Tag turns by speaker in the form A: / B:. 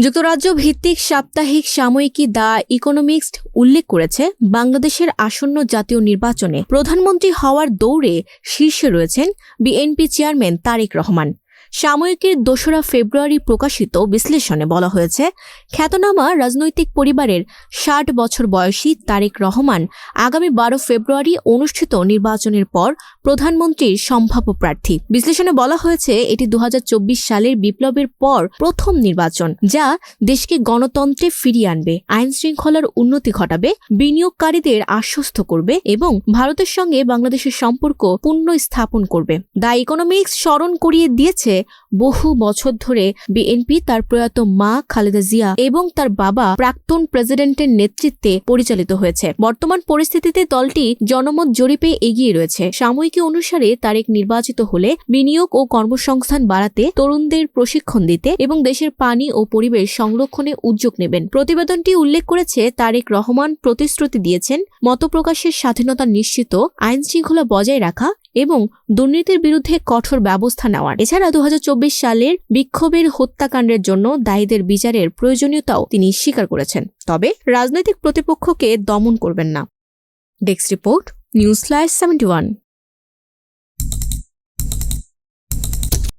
A: যুক্তরাজ্য ভিত্তিক সাপ্তাহিক সাময়িকী দ্য ইকোনমিস্ট উল্লেখ করেছে, বাংলাদেশের আসন্ন জাতীয় নির্বাচনে প্রধানমন্ত্রী হওয়ার দৌড়ে শীর্ষে রয়েছেন বিএনপি চেয়ারম্যান তারেক রহমান। সাময়িকীর ২রা ফেব্রুয়ারি প্রকাশিত বিশ্লেষণে বলা হয়েছে, খ্যাতনামা রাজনৈতিক পরিবারের ৬০ বছর বয়সী তারেক রহমান আগামী ১২ ফেব্রুয়ারি অনুষ্ঠিত নির্বাচনের পর প্রধানমন্ত্রীর সম্ভাব্য প্রার্থী। বিশ্লেষণে বলা হয়েছে, এটি ২০২৪ সালের বিপ্লবের পর প্রথম নির্বাচন, যা দেশকে গণতন্ত্রে ফিরিয়ে আনবে, আইন শৃঙ্খলার উন্নতি ঘটাবে, বিনিয়োগকারীদের আশ্বস্ত করবে এবং ভারতের সঙ্গে বাংলাদেশের সম্পর্ক পুনঃস্থাপন করবে। দ্য ইকোনমিক্স স্মরণ করিয়ে দিয়েছে, বহু বছর ধরে বিএনপি তার প্রয়াত মা খালেদা জিয়া এবং তার বাবা প্রাক্তন প্রেসিডেন্টের নেতৃত্বে পরিচালিত হয়েছে। বর্তমান পরিস্থিতিতে দলটি জনমত জরিপে এগিয়ে রয়েছে। সাময়িকী অনুসারে তারেক নির্বাচিত হলে বিনিয়োগ ও কর্মসংস্থান বাড়াতে, তরুণদের প্রশিক্ষণ দিতে এবং দেশের পানি ও পরিবেশ সংরক্ষণে উদ্যোগ নেবেন। প্রতিবেদনটি উল্লেখ করেছে, তারেক রহমান প্রতিশ্রুতি দিয়েছেন মতপ্রকাশের স্বাধীনতা নিশ্চিত, আইন শৃঙ্খলা বজায় রাখা এবং দুর্নীতির বিরুদ্ধে কঠোর ব্যবস্থা নেওয়ার। এছাড়া ২০২৪ সালের বিক্ষোভের হত্যাকাণ্ডের জন্য দায়ীদের বিচারের প্রয়োজনীয়তাও তিনি স্বীকার করেছেন, তবে রাজনৈতিক প্রতিপক্ষকে দমন করবেন না। Desk report, news flash 71।